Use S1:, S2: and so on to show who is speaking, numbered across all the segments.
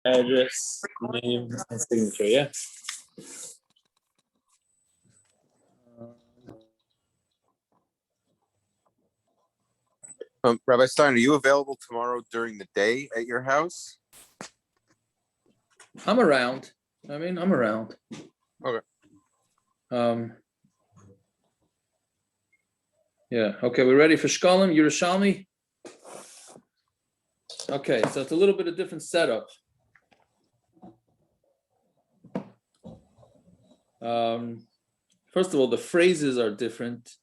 S1: Address, name, and signature. Yeah.
S2: Rabbi Stein, are you available tomorrow during the day at your house?
S3: I'm around. I'm around.
S2: Okay.
S3: Yeah. Okay. We're ready for Shekalim, Yerushalayim. Okay. So it's a little bit of different setup. First of all, the phrases are different.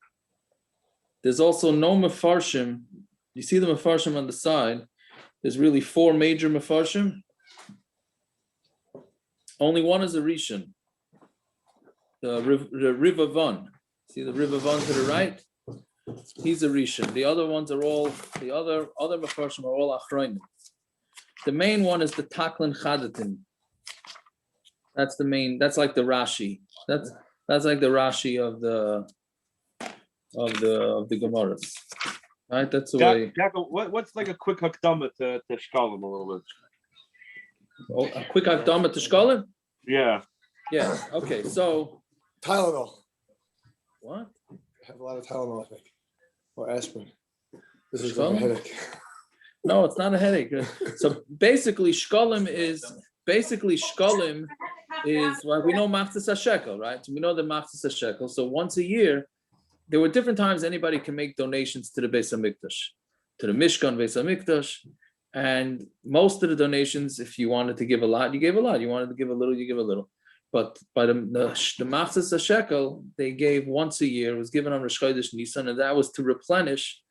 S3: There's also no mefarshim. You see the mefarshim on the side. There's really four major mefarshim. Only one is a rishon. The Rivavan. See the Rivavan to the right? He's a rishon. The other ones are all, the other mefarshim are all achronim. The main one is the taklin chadatin. That's the main, that's like the Rashi. That's like the Rashi of the Gemaras. Right? That's the way.
S4: What's like a quick hakdama to Shekalim a little bit?
S3: Oh, a quick hakdama to Shekalim?
S4: Yeah.
S3: Yeah. Okay. So
S5: Tylenol.
S3: what?
S5: I have a lot of Tylenol, I think, or aspirin. This is
S3: Shekalim?
S5: like a headache.
S3: No, it's not a headache. So basically, Shekalim is well, we know Machzis HaShekel, right? So we know the Machzis HaShekel. So once a year, there were different times anybody can make donations to the Beis HaMikdash, to the Mishkan Beis HaMikdash, and most of the donations, if you wanted to give a lot, you gave a lot. You wanted to give a little, you give a little. But by the Machzis HaShekel, they gave once a year. It was given on Rish Chodesh Nisan, and that was to replenish.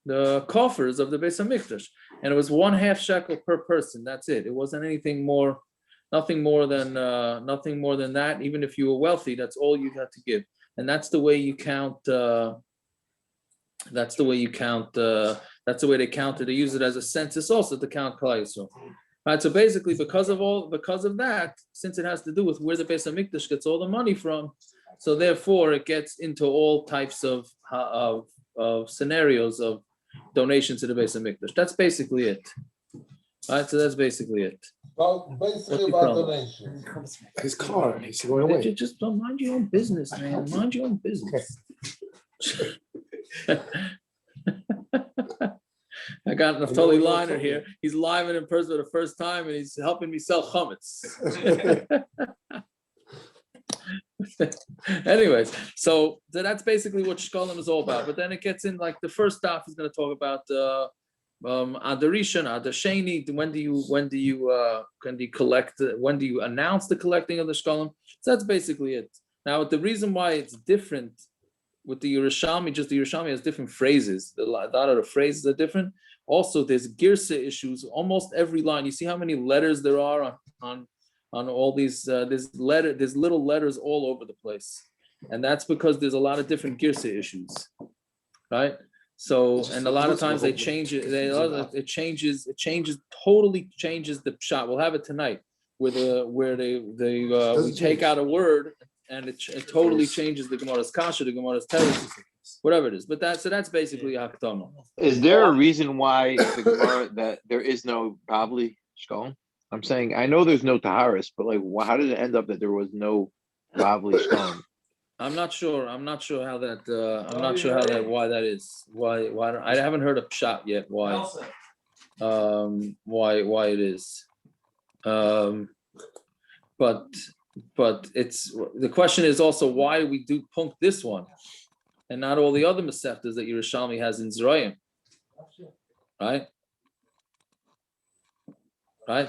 S3: The coffers of the Beis HaMikdash, and it was 1/2 shekel per person. That's it. It wasn't anything more, nothing more than that. Even if you were wealthy, that's all you had to give, and that's the way you count. That's the way they count it. They use it as a census also to count klal yisroel. Right. So basically, because of that, since it has to do with where the Beis HaMikdash gets all the money from, so therefore it gets into all types of scenarios of donations to the Beis HaMikdash. That's basically it. All right, so that's basically it.
S6: Well, basically about donations.
S5: His car, he's going away.
S3: You just don't mind your own business, man. Mind your own business. I got Naftali Liner here. He's live and in person for the first time, and he's helping me sell chametz. Anyways, so that's basically what Shekalim is all about. But then it gets in, like the first daf is going to talk about Adar Rishon, Adar Sheni. When do you announce the collecting of the Shekalim? So that's basically it. Now, the reason why it's different with the Yerushalmi, just the Yerushalmi has different phrases. A lot of the phrases are different. Also, there's girsa issues. Almost every line. You see how many letters there are on all these. There's little letters all over the place, and that's because there's a lot of different girsa issues, right? So, and a lot of times they change it. Totally changes the pshat. We'll have it tonight, where we take out a word. And it totally changes the Gemara's kasha, the Gemara's teretz, whatever it is. But that's basically hakdama.
S7: Is there a reason why the Gemara that there is no Bavli Shekalim? I'm saying I know there's no Taharis, but like, how did it end up that there was no Bavli Shekalim?
S3: I'm not sure how that. Why that is. Why I haven't heard of pshat yet. Why it is. But it's the question is also why we do punk this one and not all the other mesechtas that Yerushalmi has in Zroyim, right?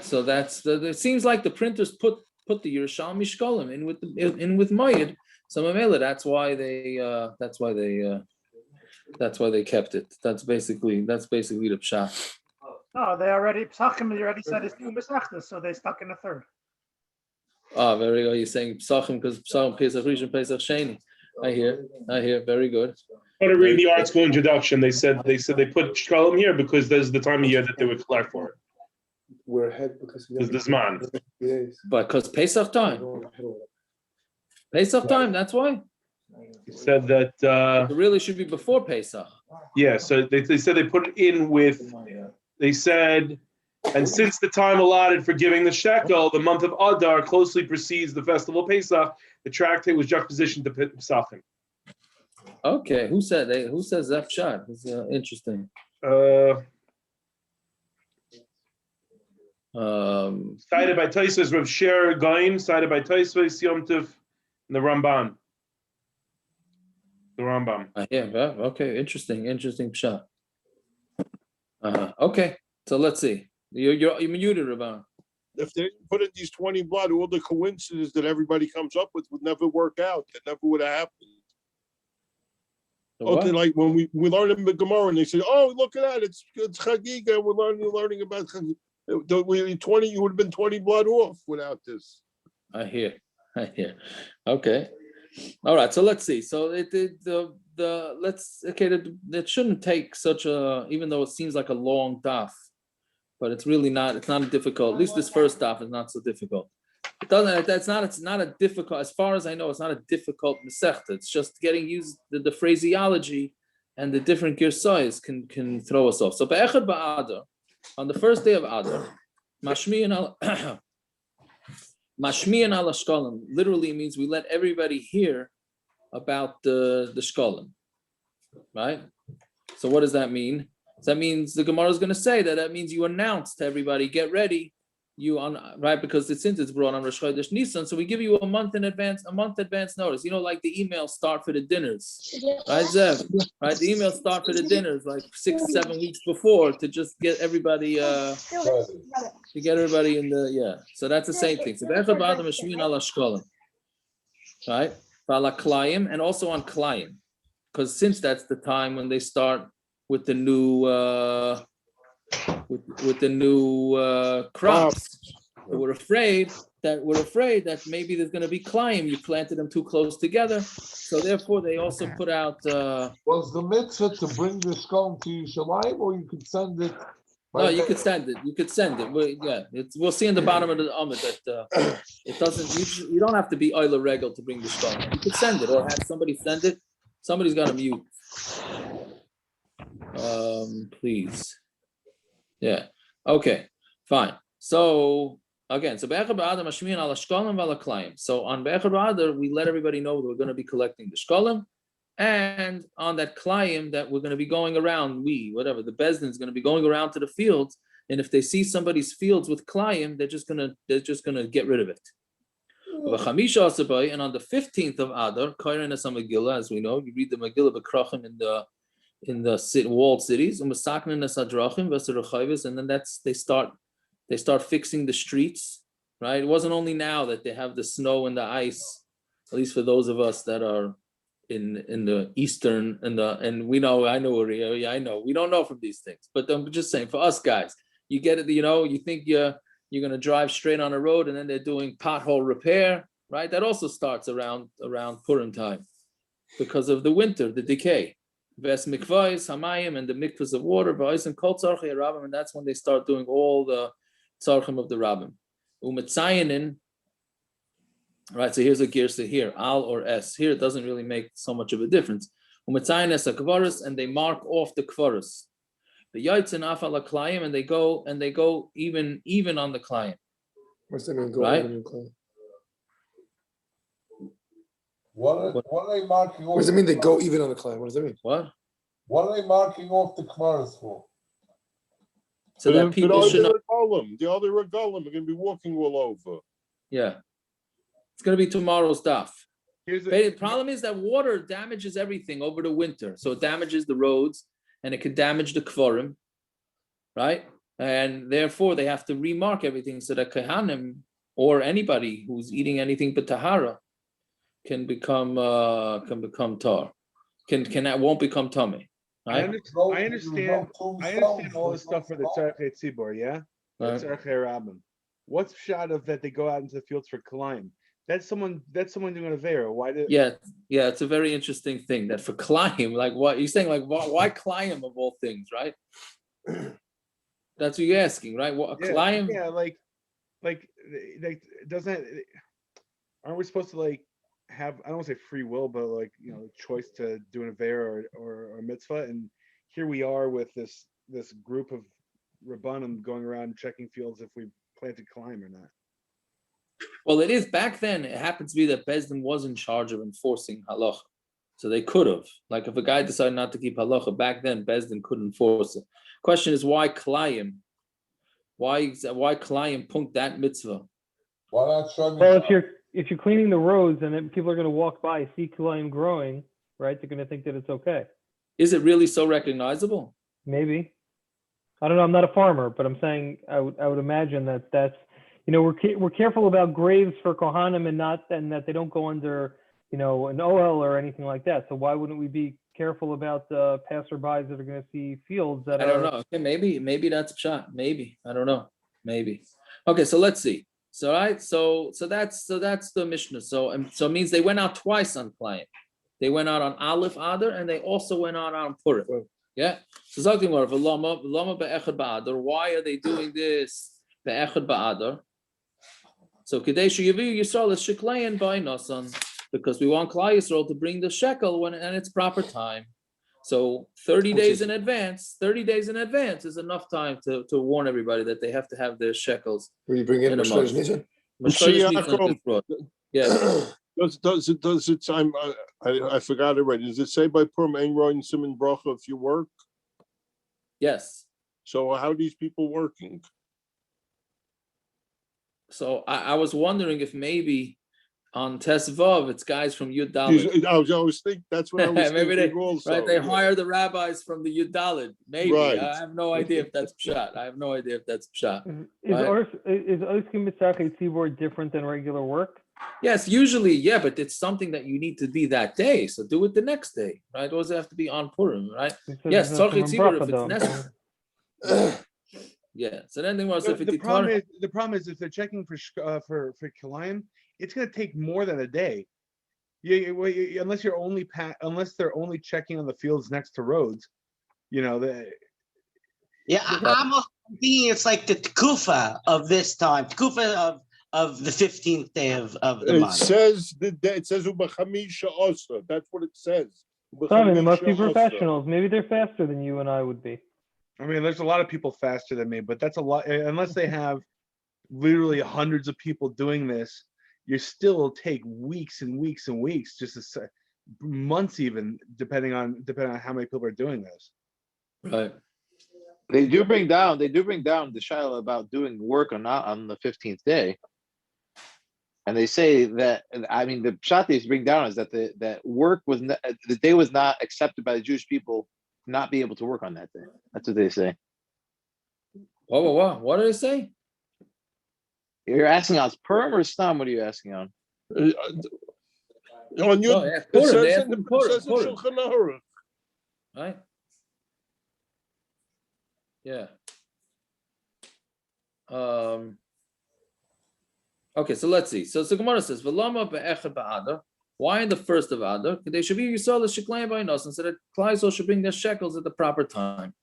S3: So it seems like the printers put the Yerushalmi Shekalim in with Mayid. So Mamela, that's why they kept it. That's basically the pshat.
S8: No, they already psakim. They already said it's two mesechtas, so they stuck in a third.
S3: Ah, very good. You're saying psachim because psachim Pesach Rishon, Pesach Sheni. I hear. Very good.
S9: I want to read the article introduction. They said they put Shekalim here because there's the time of year that they would collect for it.
S5: We're ahead because
S9: There's this man.
S3: But because Pesach time. Pesach time. That's why.
S9: He said that
S3: it really should be before Pesach.
S9: yeah. So they said they put it in with. They said And since the time allotted for giving the shekel, the month of Adar closely precedes the festival of Pesach, the tractate was juxtapositioned to pshatim.
S3: Okay, who said that pshat? It's interesting.
S9: Cited by Tosfos, Rav Sher Gaon, cited by Tosfos, Yom Tov, and the Ramban.
S3: Okay, interesting pshat. Okay, so let's see. You're muted, Rabban.
S10: If they didn't put in these 20 blood, all the coincidences that everybody comes up with would never work out. That never would have happened. Okay, like when we learned in the Gemara and they said, "Oh, look at that! It's Chagiga. We're learning about Chagiga." 20, you would have been 20 blood off without this.
S3: I hear. Okay, all right. So let's see. So that shouldn't take such a, even though it seems like a long daf, but it's really not. It's not a difficult. At least this first daf is not so difficult. It doesn't. It's not a difficult. As far as I know, it's not a difficult mesechta. It's just getting used the phraseology and the different girsayos can throw us off. So be'echad ba'adar, on the first day of Adar, mashmiyan al shkalim literally means we let everybody hear about the shkalim, right? So what does that mean? So that means the Gemara is going to say that means you announce to everybody, get ready. Right, because since it's brought on Rish Chodesh Nisan, so we give you a month advance notice. Like the emails start for the dinners, right, Zev? Right, the emails start for the dinners like 6-7 weeks before to just get everybody in the So that's the same thing. So right, klaim, and also on klaim, because since that's the time when they start with the new. With the new crops, we're afraid that maybe there's going to be klaim. You planted them too close together, so therefore they also put out.
S6: Was the mitzvah to bring the skull to yerushalayim, or you could send it?
S3: No, you could send it. We'll see in the bottom of the Amud that it doesn't. You don't have to be oila regal to bring the skull. You could send it or have somebody send it. Somebody's got to mute. Please. Yeah. Okay. Fine. So again, so Be'echad Ba'adar mashmiyan ala shkalim v'ala klaim. So on Be'echad Ba'adar, we let everybody know that we're going to be collecting the shkalim, and on that klaim that we're going to be going around. The bezdin is going to be going around to the fields, and if they see somebody's fields with klaim, they're just gonna get rid of it. And on the 15th of Adar, Kairin is a Megillah, as we know, you read the Megillah b'krachim in the walled cities, and then they start fixing the streets, right? It wasn't only now that they have the snow and the ice, at least for those of us that are in the eastern and we know, I know we don't know from these things, but I'm just saying for us guys, you get it, you think you're going to drive straight on a road and then they're doing pothole repair, right? That also starts around Purim time because of the winter, the decay. Ves mikvahs, hamayim, and the mikvahs of water, and kol tzarchei rabbim, and that's when they start doing all the tzarchim of the rabbim. Umetzayanin, right? So here's a girsa here, al or s. Here it doesn't really make so much of a difference. Umetzayin es kapores, and they mark off the kapores. The yaitzen afal klaim, and they go even on the klaim.
S5: What's that mean? Go
S3: right?
S5: even on klaim?
S6: What are they marking off?
S5: What does it mean they go even on the klaim? What does that mean?
S3: What
S5: are
S6: they marking off the kapores for?
S3: So that people should know.
S10: The other regalim are going to be walking all over.
S3: Yeah. It's going to be tomorrow's stuff. The problem is that water damages everything over the winter. So it damages the roads and it could damage the kforim, right? And therefore they have to remark everything so that kahanim or anybody who's eating anything but tahara can become tar. Won't become tummy. Right?
S4: I understand all this stuff for the tzarchei tzibor, yeah?
S3: Right.
S4: The tzarchei rabbim. What's shot of that they go out into the fields for klaim? That's someone doing a vera. Why did?
S3: Yeah, it's a very interesting thing that for klaim, like what you're saying, like why klaim of all things, right? That's what you're asking, right? What klaim?
S4: Yeah, like doesn't. Aren't we supposed to like have, I don't want to say free will, but like, choice to do an avera or a mitzvah? And here we are with this group of Rabbanim going around checking fields if we planted klaim or not.
S3: Well, it is back then. It happens to be that Bezdin was in charge of enforcing halacha, so they could have. Like if a guy decided not to keep halacha back then, Bezdin couldn't enforce it. Question is why klaim? Why klaim punkt that mitzvah?
S6: Why not show me?
S11: Well, if you're cleaning the roads and then people are going to walk by, see klaim growing, right? They're going to think that it's okay.
S3: Is it really so recognizable?
S11: Maybe. I don't know. I'm not a farmer, but I'm saying I would imagine that's. We're careful about graves for Kohanim and that they don't go under, an OL or anything like that. So why wouldn't we be careful about the passerbys that are going to see fields that
S3: I don't know. Okay, maybe that's pshat. Maybe I don't know. Maybe. Okay, so let's see. So that's the Mishna. So it means they went out twice on klaim. They went out on Aleph Adar and they also went out on Purim. Yeah. So talking about Lama be'echad ba'adar. Why are they doing this be'echad ba'adar? So Kadesha Yavu Yisroel is Sheklayan by Nasan, because we want klal Yisroel to bring the shekel when and its proper time. So 30 days in advance is enough time to warn everybody that they have to have their shekels.
S5: Will you bring in
S3: a month. Yeah.
S10: Does it? I forgot it right. Does it say by Purim Ein Roin Siman Bracha if you work?
S3: Yes.
S10: So how are these people working?
S3: So I was wondering if maybe on Tesvav it's guys from Yud Dalet.
S10: I was thinking that's what I was
S3: maybe
S10: thinking also.
S3: Right, they hire the rabbis from the Yud Dalet. Maybe
S10: right.
S3: I have no idea if that's pshat.
S11: Is Oskim Mitzachei Tzibor different than regular work?
S3: Yes, usually, yeah, but it's something that you need to be that day. So do it the next day, right? It doesn't have to be on Purim, right? Yes, Tzorchei Tzibor if it's necessary. Yeah. So then they want to say
S4: the problem is if they're checking for klaim, it's going to take more than a day. Unless they're only checking on the fields next to roads,
S12: I'm thinking it's like the tekufa of this time, tekufa of the 15th day of the month.
S10: It says ubachamisha also. That's what it says.
S11: Simon, they must be professionals. Maybe they're faster than you and I would be.
S4: I mean, there's a lot of people faster than me, but that's a lot. Unless they have literally hundreds of people doing this, you still take weeks and weeks and weeks, months even, depending on how many people are doing this.
S3: Right.
S7: They do bring down the shaila about doing work on the 15th day. And they say that, the pshat bring down is that that work was the day was not accepted by the Jewish people, not be able to work on that day. That's what they say.
S3: Whoa. What do they say?
S7: You're asking on Purim or Stam? What are you asking on?
S10: On your, it says in
S3: Purim.
S10: Shulchan Aruch.
S3: Right? Yeah. Okay, so let's see. So Gemara says, "V'lama be'echad ba'adar." Why in the first of Adar? They should be yisroel sheklaim by Nasan, so that klal Yisrael should bring their shekels at the proper time.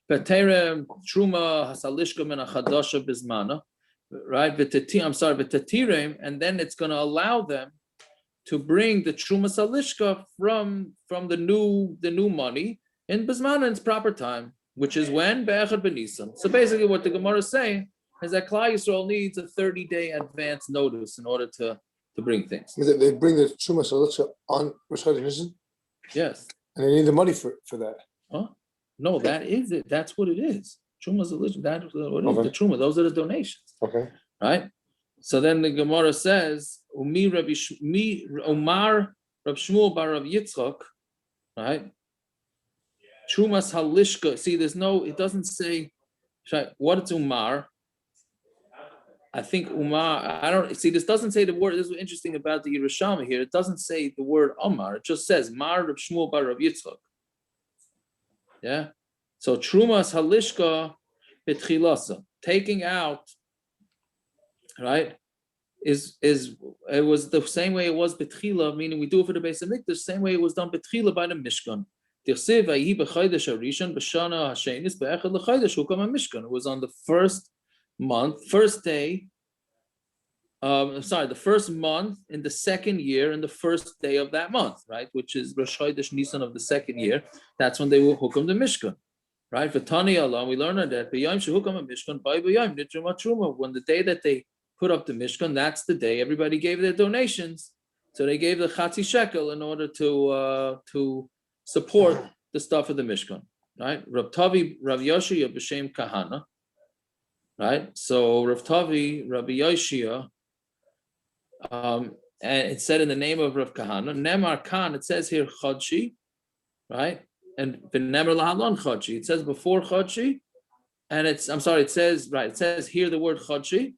S3: Peterem truma hasalishka min achadasha bizmana, right? V'tetirem, and then it's going to allow them to bring the truma salishka from the new money in bizmana in its proper time, which is when be'echad b'nisan. So basically, what the Gemara is saying is that klal Yisrael needs a 30-day advance notice in order to bring things.
S5: They bring the Truma Salicha on Rish Chodesh.
S3: Yes.
S5: And they need the money for that.
S3: Huh? No, that is it. That's what it is. Truma's religion. That's what it is.
S5: Okay.
S3: The Truma. Those are the donations.
S5: Okay.
S3: Right? So then the Gemara says, Umar Rab Shmuel bar Rav Yitzchak, right? Trumas halishka. See, it doesn't say what it's Umar. I think Umar, I don't see, this doesn't say the word. This is what's interesting about the yerushalayim here. It doesn't say the word Omar. It just says Mar Rab Shmuel bar Rav Yitzchak. Yeah. So Trumas Halishka Betchilasa, taking out, right, it was the same way it was Betchila, meaning we do it for the Beis Hamikdash, the same way it was done Betchila by the Mishkan. It was on the first day, the first month in the second year, in the first day of that month, right? Which is Rosh Chodesh Nisan of the second year. That's when they will hukum the Mishkan. right? For Tani Allah, we learn that when the day that they put up the Mishkan, that's the day everybody gave their donations. So they gave the Chatzi shekel in order to support the stuff of the Mishkan, right? Rav Tavi, Rav Yoshia b'shem Kahana, right? So Rav Tavi, Rabbi Yoshia, and it said in the name of Rav Kahana, Nemar Khan, it says here Chodshi, right? And V'nemer lahalon Chodshi, it says before Chodshi, and it says here the word Chodshi,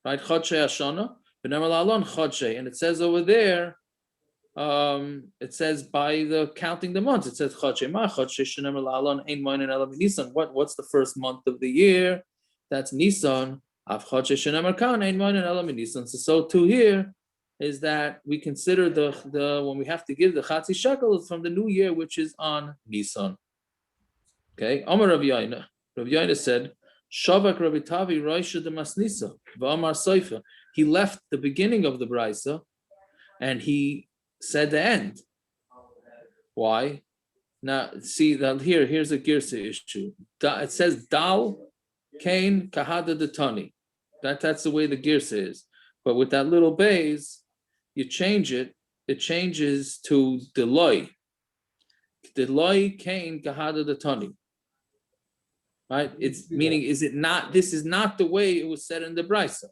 S3: right? Chodshi Hashana, V'nemer lahalon Chodshi, and it says over there, it says by the counting the months, it says Chodshi Ma Chodshi Shenemer lahalon Ein Moinen Ela Nisan. What's the first month of the year? That's Nisan. Av Chodshi Shenemer Kan Ein Moinen Ela Nisan. So too here is that we consider the when we have to give the Chatzi shekel is from the new year, which is on Nisan. Okay, Amar Rav Yaina. Rav Yaina said, Shavak Rabbi Tavi Roisha de Masnisa V'Amar Soifa. He left the beginning of the brisa, and he said the end. Why? Now see that here's a girsa issue. It says Dal Kain Kahada de Tani. That's the way the girsa is. But with that little bays, you change it. It changes to Deloy. Deloy Kain Kahada de Tani. Right? It's meaning, is it not? This is not the way it was said in the brisa.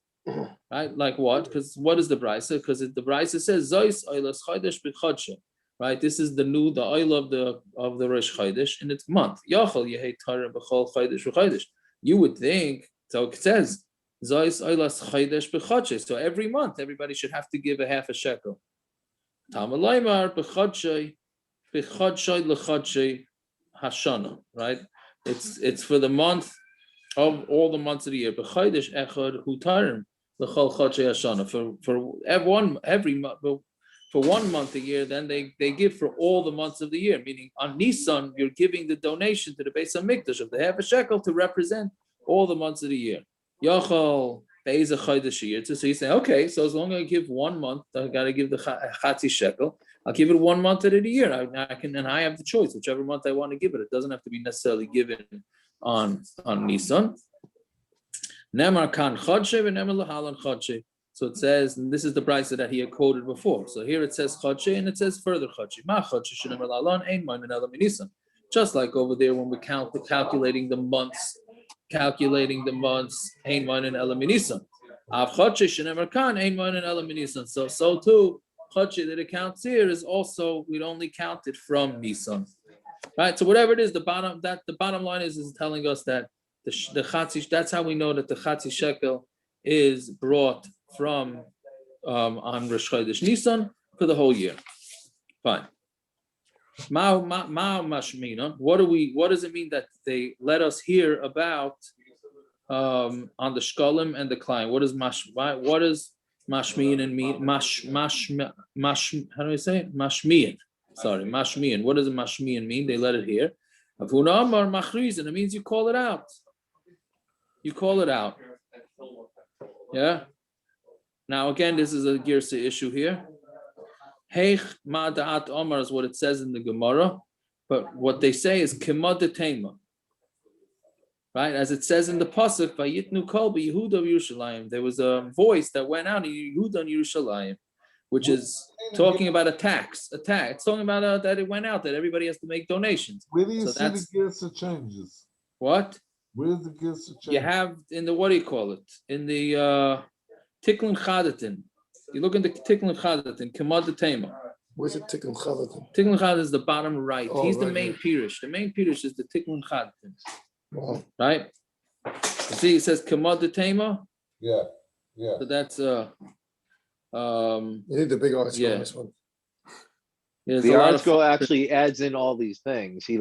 S3: Right? Like what? Because what is the brisa? Because the brisa says Zois Oilas Chodesh B'Chodshe. Right? This is the oil of the Rish Chodesh in its month. Yachol Yehei Torah B'Chol Chodesh V'Chodesh. You would think, so it says Zois Oilas Chodesh B'Chodshe. So every month everybody should have to give a half a shekel. Tamalaymar B'Chodshe B'Chodshe L'Chodshe Hashana. Right? It's for the month of all the months of the year. B'Chodesh Echad Hutarim L'Chol Chodshe Hashana. For every month. For 1 month a year, then they give for all the months of the year. Meaning on Nisan, you're giving the donation to the Beis HaMikdash of the half a shekel to represent all the months of the year. Yachal Beis HaChodesh year. So you say, okay, so as long as I give 1 month, I got to give the Chatzi shekel. I'll give it 1 month out of the year. I can, and I have the choice, whichever month I want to give it. It doesn't have to be necessarily given on Nisan. Nemar kan Chodshe v'nemar lahalan Chodshe. So it says, and this is the brisa that he had quoted before. So here it says Chodshe, and it says further Chodshe. Ma Chodshe shenemar lahalan ein moinen ela minisan. Just like over there when we're calculating the months, ein moinen ela minisan. Av Chodshe shenemar kan ein moinen ela minisan. So too, Chodshe that it counts here is also, we'd only count it from Nisan. Right? So whatever it is, the bottom line is telling us that the Chatzi, that's how we know that the Chatzi shekel is brought from on Rish Chodesh Nisan for the whole year. Fine. Ma mashmina. What does it mean that they let us hear about on the shkalim and the klaim? What does mashmian and mean? How do I say it? Mashmian. Sorry, mashmian. What does a mashmian mean? They let it hear. Avuna amar machrizin. It means you call it out. You call it out. Yeah. Now again, this is a girsa issue here. Heich ma da'at omar is what it says in the Gemara, but what they say is kema detema. Right, as it says in the Passuk, vayitnu kol b'Yehuda Yerushalayim. There was a voice that went out in Yehuda and Yerushalayim, which is talking about a tax. It's talking about that it went out, that everybody has to make donations.
S6: Where do you see the girsa changes?
S3: What?
S6: Where's the girsa change?
S3: You have in the, what do you call it? In the Tikkun Chadatin. You look in the Tikkun Chadatin, Kemad Tema.
S5: Where's the Tikkun Chadatin?
S3: Tikkun Chadatin is the bottom right.
S5: Oh,
S3: He's
S5: right,
S3: the main Pirush. The main Pirush is the Tikkun Chadatin.
S5: Wow.
S3: Right? See, it says Kemad Tema.
S6: Yeah.
S3: So that's
S5: You need the big article on this one.
S7: The article actually adds in all these things. He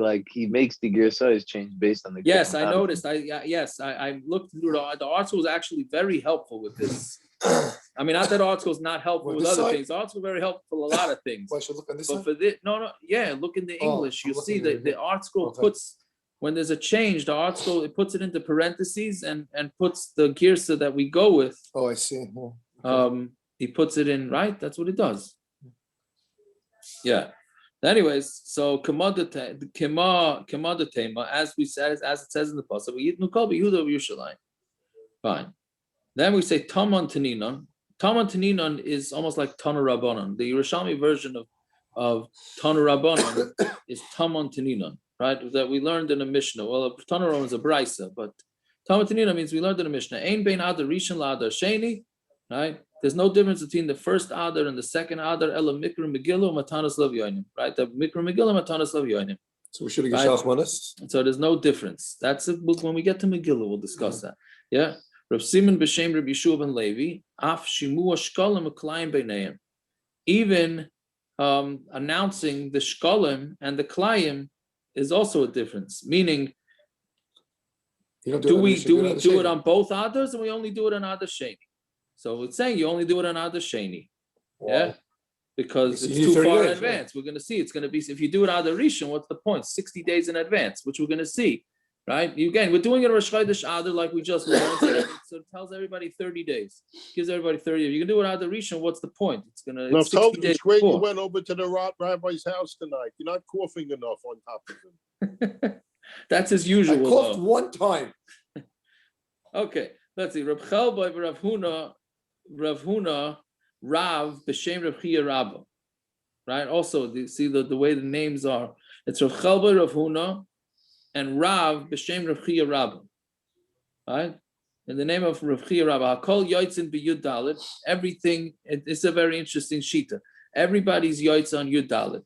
S7: makes the gear size change based on the.
S3: Yes, I noticed. I looked through the article was actually very helpful with this. I mean, not that article is not helpful with other things. The article is very helpful with a lot of things.
S5: Why should I look on this
S3: but
S5: side?
S3: for this, look in the English. You'll see that the article puts, when there's a change, the article it puts it into parentheses and puts the girsa that we go with.
S5: Oh, I see. Okay.
S3: He puts it in, right? That's what it does. Yeah. Anyways, so kema as we said, as it says in the Passuk, yerushalayim. Fine. Then we say Taman Taninon. Taman Taninon is almost like Tanu Rabbanon. The Yerushalmi version of Tanu Rabbanon is Taman Taninon, right? That we learned in a Mishna. Well, Tanu Rabbanon is a brisa, but Taman Taninon means we learned in a Mishna. Ein bein Adar Rishon la'Adar Sheni, right? There's no difference between the first Adar and the second Adar. Ela Mikra Megillah Matanas Lav Yoinim, right? The Mikra Megillah Matanas Lav Yoinim.
S5: So we should have Geshach Manas.
S3: So there's no difference. That's it. When we get to Megillah, we'll discuss that. Yeah. Rav Simon b'Shem Rav Yeshua ben Levi, af shimu shkalim klaim b'neim. Even announcing the shkalim and the klaim is also a difference. Meaning, do we do it on both others, and we only do it on Adar Sheni? So it's saying you only do it on Adar Sheni, yeah, because it's too far in advance. We're going to see it's going to be if you do it Adar Rishon. What's the point? 60 days in advance, which we're going to see. Right? Again, we're doing it Rish Chodesh Adar like we just learned. So it tells everybody 30 days. Gives everybody 30 days. You can do it Adar Rishon, what's the point? It's gonna
S10: it's 60 days. It's great you went over to the rabbi's house tonight. You're not coughing enough on top of him.
S3: That's as usual.
S5: I coughed one time.
S3: Okay, let's see. Rav Chelba Rav Huna, Rav B'Shem Rav Chia Rabba. Right? Also, see the way the names are. It's Rav Chelba Rav Huna and Rav b'Shem Rav Chia Rabba, right? In the name of Rav Chia Rabba, Hakol Yotzin b'Yud Dalet. Everything. It's a very interesting shita. Everybody's Yotz on Yud Dalet,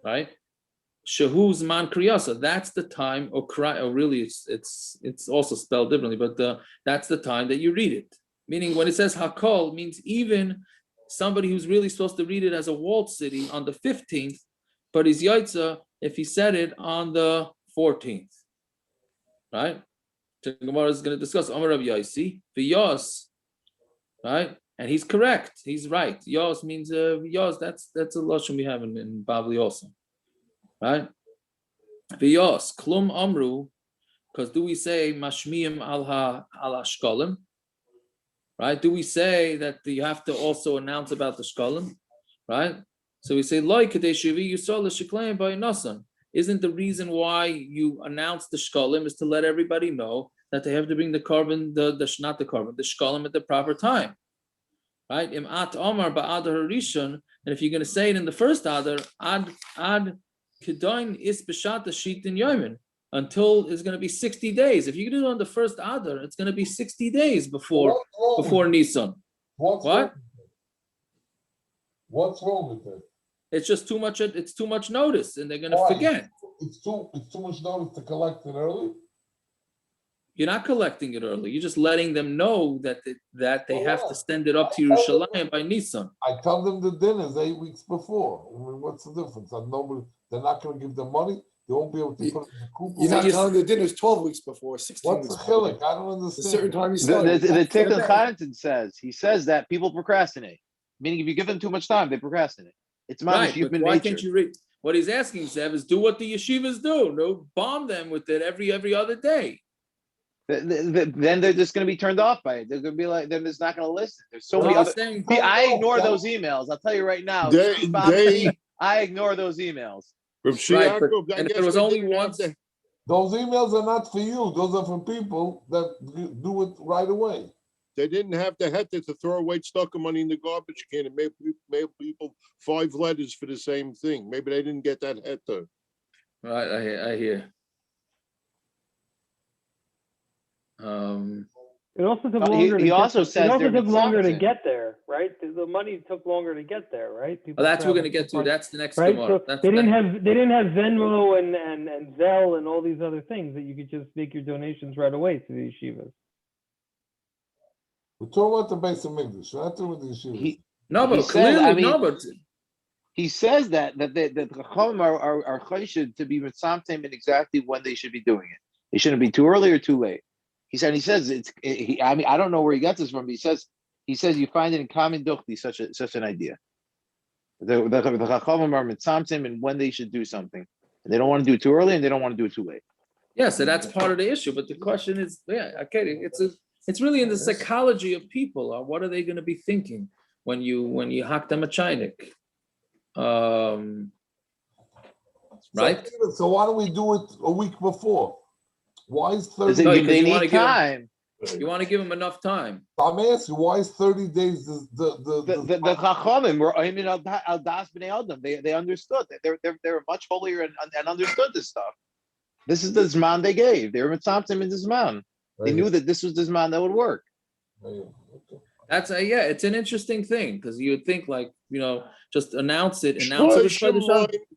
S3: right? Shehu's man kriyasa. That's the time, or really, it's also spelled differently, but that's the time that you read it. Meaning, when it says Hakol, means even somebody who's really supposed to read it as a walled city on the 15th, but he's Yotza if he said it on the 14th, right? So Gemara is going to discuss Amar Rav Yaisi, V'yos, right? And he's correct. He's right. Yos means Yos. That's a lashon we have in Bavel also, right? V'yos klum amru, because do we say mashmiyim al shkalim, right? Do we say that you have to also announce about the shkalim, right? So we say loy kadei shivi yisroel sheklaim by nasan. Isn't the reason why you announce the shkalim is to let everybody know that they have to bring the carbon, the shkalim at the proper time, right? Im at omar ba'adar harishon, and if you're going to say it in the first adar, ad kedain is b'shata shitin yomin, until it's going to be 60 days. If you do it on the first adar, it's going to be 60 days before Nisan.
S6: What's wrong with it?
S3: It's just too much. It's too much notice, and they're going to forget.
S6: It's too much notice to collect it early.
S3: You're not collecting it early. You're just letting them know that they have to send it up to Yerushalayim by Nisan.
S6: I tell them the dinner's 8 weeks before. I mean, what's the difference? They're not going to give them money. They won't be able to put it in the coupon.
S5: You're not telling the dinner's 12 weeks before, 16
S6: What's
S5: weeks
S6: the chilek? I don't understand.
S5: A certain time you
S7: start. The Tikkun Chanton says that people procrastinate. Meaning, if you give them too much time, they procrastinate. It's
S3: right, but why can't you read? What he's asking, Zev, is do what the yeshivas do. No, bomb them with it every other day.
S7: Then they're just going to be turned off by it. They're going to be like, they're just not going to listen. There's so many other. I ignore those emails. I'll tell you right now. I ignore those emails.
S3: Right, and there was only once.
S6: Those emails are not for you. Those are for people that do it right away.
S10: They didn't have the heter to throw away stock of money in the garbage can and mail people 5 letters for the same thing. Maybe they didn't get that heter.
S3: Right, I hear.
S11: It also took longer. He also says it took longer to get there, right? The money took longer to get there, right?
S3: That's what we're going to get to. That's the next
S11: right?
S3: Gemara.
S11: So they didn't have Venmo and Zelle and all these other things that you could just make your donations right away to the yeshivas.
S6: We're talking about the base of English. We're not doing the
S7: yeshivas. He says that the Chacham are choshed to be mitzamtem in exactly when they should be doing it. They shouldn't be too early or too late. He says I mean, I don't know where he got this from, but he says you find it in Kamin Duchti, such an idea. The Chachamim are mitzamtim and when they should do something. And they don't want to do it too early and they don't want to do it too late.
S3: Yeah, so that's part of the issue. But the question is, okay, it's really in the psychology of people. What are they going to be thinking when you hack them a chinik? right?
S6: So why don't we do it a week before? Why is 30
S7: Is it-
S3: No,
S6: days?
S3: because
S7: they
S3: you wanna
S7: need
S3: give 'em-
S7: time.
S3: You want to give them enough time.
S6: I'm asking, why is 30 days
S7: The Chachamim were aiming al das b'nei adam. They understood that they were much holier and understood this stuff. This is the Zman they gave. They were mitzamtim in this Zman. They knew that this was the Zman that would work.
S3: That's it's an interesting thing because you would think like just announce it, announce it.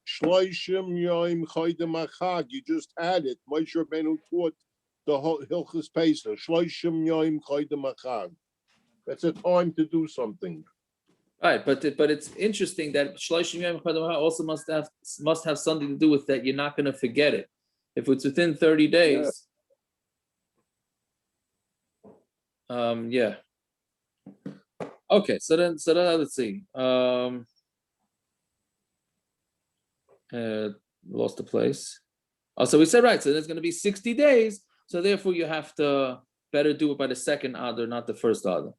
S10: Shloishim Yom Choydem Achag. You just had it. Moshe Rabbeinu taught the whole Hilchus Pesach. Shloishim Yom Choydem Achag. That's a time to do something.
S3: Right, but it's interesting that Shloshim Yom Chadam also must have something to do with that. You're not going to forget it if it's within 30 days. Yeah. Okay, so then let's see. Lost the place. Oh, so we said right. So there's going to be 60 days. So therefore, you have to better do it by the second Adar, not the first Adar.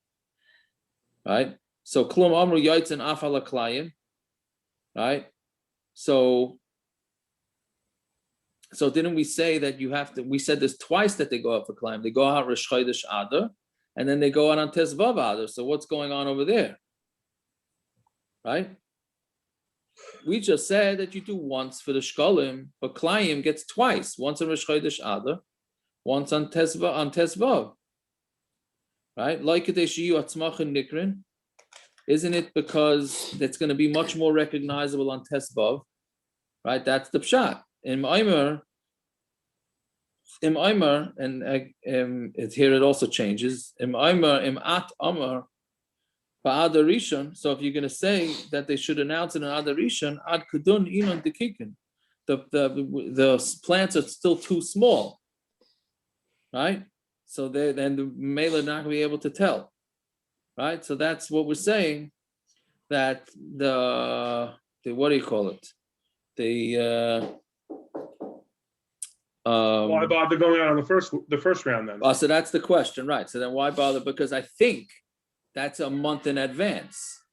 S3: Right. So klum amru yotzen afala klaim. Right. So didn't we say that you have to? We said this twice that they go out for klaim. They go out Rish Chodesh Adar, and then they go out on Tezvav Adar. So what's going on over there? Right. We just said that you do once for the shkalim, but klaim gets twice. Once on Rish Chodesh Adar, once on Tezvav. Right. Like it nikrin. Isn't it because it's going to be much more recognizable on Tesvav, right? That's the pshat. In Aimer, and it's here it also changes. In Aimer, at Amar, ba'ad rishon. So if you're going to say that they should announce it in ad rishon, ad kudun inon dekikin, the plants are still too small, right? So then the male are not going to be able to tell. Right, so that's what we're saying. That the what do you call it?
S9: Why bother going out on the first round then?
S3: So that's the question, right? So then why bother? Because I think that's a month in advance.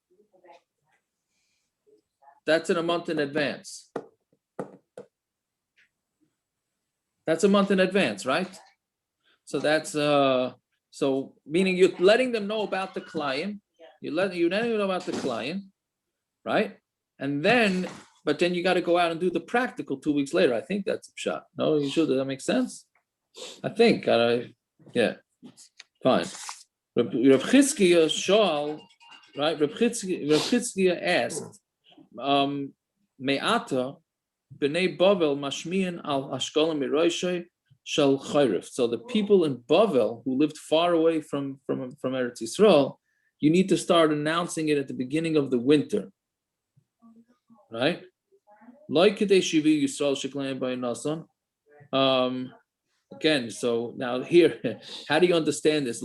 S3: That's in a month in advance. That's a month in advance, right? So that's So meaning you're letting them know about the klaim, you're letting them know about the klaim, right? And then, but then you got to go out and do the practical 2 weeks later. I think that's a pshat. No, you sure? Does that make sense? I think. Yeah, fine. Rav Chizkiyah Shal, right? Rav Chizkiyah asked, Me'ata b'nei Bavel mashmiyan al ashkolim miroishay. So the people in Bavel who lived far away from Eretz Yisrael, you need to start announcing it at the beginning of the winter, right? Like again, so now here, how do you understand this?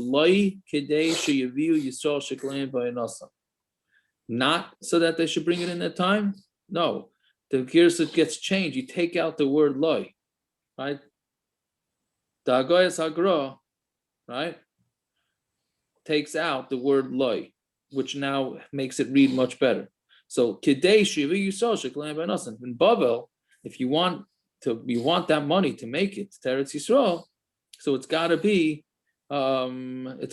S3: Not so that they should bring it in that time. No, the Girsa gets changed. You take out the word loy, right? The Hagoyas Hagra, right, takes out the word loy, which now makes it read much better. So Kidei Shiva Yisrael Sheklaim B'Nasan. In Bavel, if you want that money to make it to Eretz Yisrael, so it's got to be there. You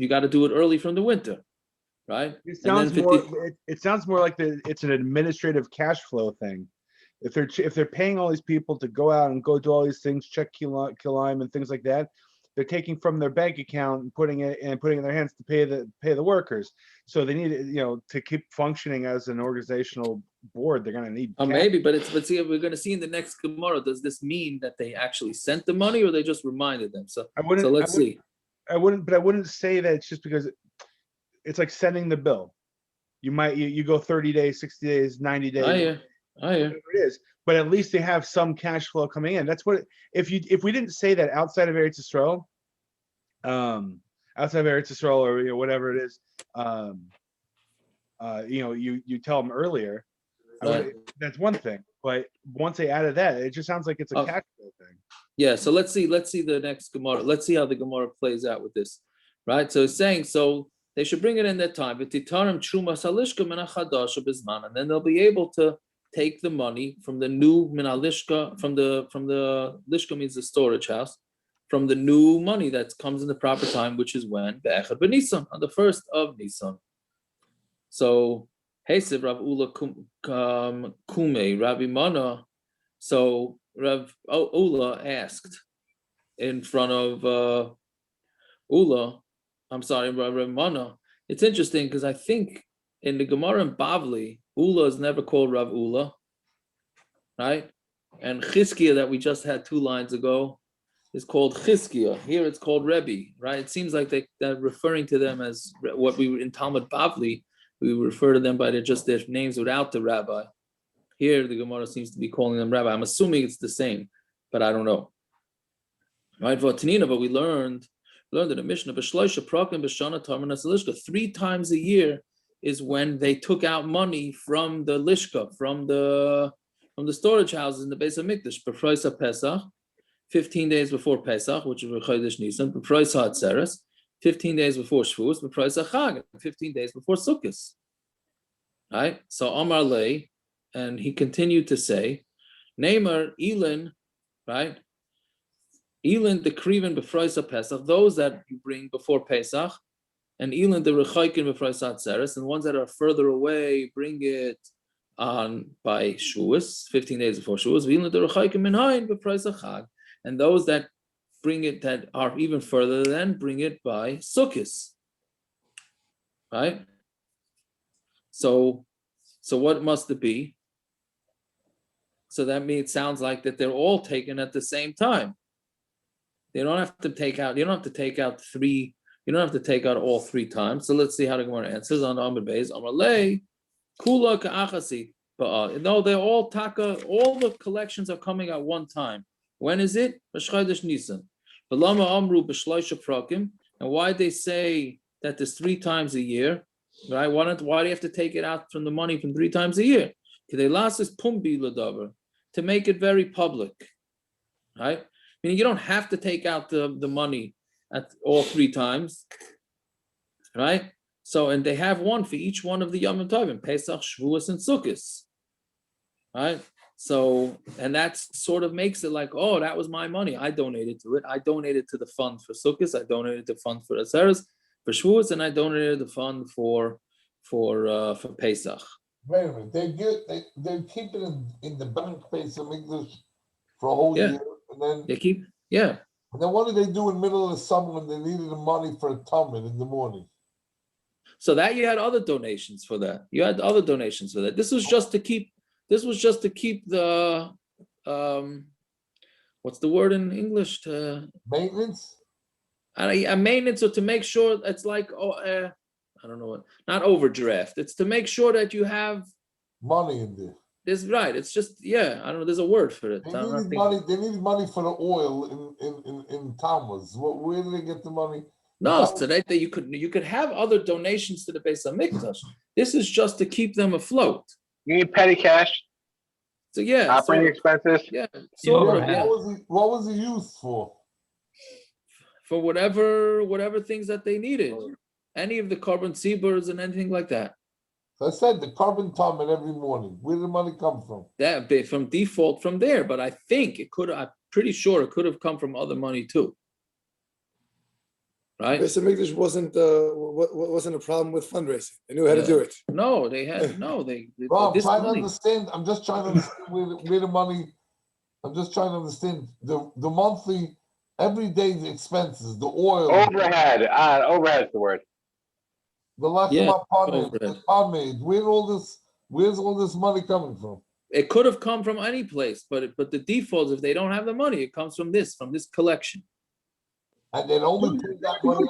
S3: got to do it early from the winter, right?
S4: It sounds more like it's an administrative cash flow thing. If they're paying all these people to go out and go do all these things, check klaim and things like that, they're taking from their bank account and putting it in their hands to pay the workers. So they need to keep functioning as an organizational board. They're going to need.
S3: Maybe, but see, we're going to see in the next Gemara. Does this mean that they actually sent the money, or they just reminded them? So let's see.
S4: I wouldn't say that it's just because it's like sending the bill. You go 30 days, 60 days, 90 days. Whatever it is, but at least they have some cash flow coming in. That's what if we didn't say that outside of Eretz Yisrael, or whatever it is, you tell them earlier. That's one thing, but once they added that, it just sounds like it's a cash flow thing.
S3: Yeah. So let's see the next Gemara. Let's see how the Gemara plays out with this, right? So it's saying they should bring it in that time, and then they'll be able to take the money from the new minalishka, from the lishka means the storage house, from the new money that comes in the proper time, which is when be'echad b'Nisan, on the 1st of Nisan. So Hesed Rav Ula Kume Rabbi Mana. So Rav Ula asked in front of Rav Mana. It's interesting because I think in the Gemara in Bavli, Ula is never called Rav Ula, right? And chizkiyah that we just had 2 lines ago is called chizkiyah. Here it's called Rebbe, right? It seems like they're referring to them as what we in Talmud Bavli, we refer to them by their names without the rabbi. Here the Gemara seems to be calling them rabbi. I'm assuming it's the same, but I don't know. Right? But we learned in the Mishna, 3 times a year is when they took out money from the lishka, from the storage houses in the base of Mikdash. B'froisa Pesach, 15 days before Pesach, which is Rish Chodesh Nisan. B'froisa Hatzeres, 15 days before Shavuos. B'froisa Chag, 15 days before Sukkot. Right? So Amar Lei, and he continued to say, Neymar Elin, right? Elin the Kriven b'froisa Pesach, those that you bring before Pesach, and Elin the Rechaikin b'froisa Hatzeres, and ones that are further away bring it on by Shavuos, 15 days before Shavuos. Elin the Rechaikin minhain b'froisa Chag, and those that bring it that are even further than bring it by Sukkot. Right? So what must it be? So that means it sounds like that they're all taken at the same time. They don't have to take out. You don't have to take out 3. You don't have to take out all 3 times. So let's see how the Gemara answers on Amud Beis. Amalei kula ka'achasi. No, they're all taka. All the collections are coming at one time. When is it? Rish Chodesh Nisan. V'lama amru b'shloisha prakim. And why they say that there's 3 times a year? Right? Why do you have to take it out from the money from 3 times a year? To make it very public, right? Meaning you don't have to take out the money at all 3 times, right? So, and they have one for each one of the Yom Tovim, Pesach, Shavuos, and Sukkot, right? So, and that sort of makes it like, oh, that was my money. I donated to it. I donated to the fund for Sukkot. I donated to the fund for Atzeres, for Shavuos, and I donated the fund for Pesach.
S6: Wait a minute. They keep it in the bank base of English for a whole year, and then
S3: they keep And
S6: then what do they do in the middle of the summer when they needed the money for a talmud in the morning?
S3: So that you had other donations for that. This was just to keep. This was just to keep the what's the word in English?
S6: Maintenance.
S3: Maintenance, or to make sure it's like I don't know what, not overdraft. It's to make sure that you have
S6: money in there.
S3: It's right. It's just I don't know. There's a word for it.
S6: They needed money for the oil in Tammuz. Where did they get the money?
S3: No, so that you could have other donations to the Beis HaMikdash. This is just to keep them afloat.
S7: You need petty cash.
S3: So
S7: operating expenses.
S6: What was it used for?
S3: For whatever things that they needed. Any of the carbon seabirds and anything like that.
S6: So I said the carbon talmud every morning. Where did the money come from?
S3: That from default from there, but I think it could. I'm pretty sure it could have come from other money too. Right?
S5: Beis HaMikdash wasn't a problem with fundraising. They knew how to do it.
S3: No, they had They.
S6: Well, I'm trying to understand. I'm just trying to understand where the money. I'm just trying to understand the monthly, everyday expenses, the oil,
S7: overhead. Overhead is the word.
S6: The pomade. Where's all this money coming from?
S3: It could have come from any place, but the default, if they don't have the money, it comes from this collection.
S6: And then only take that money.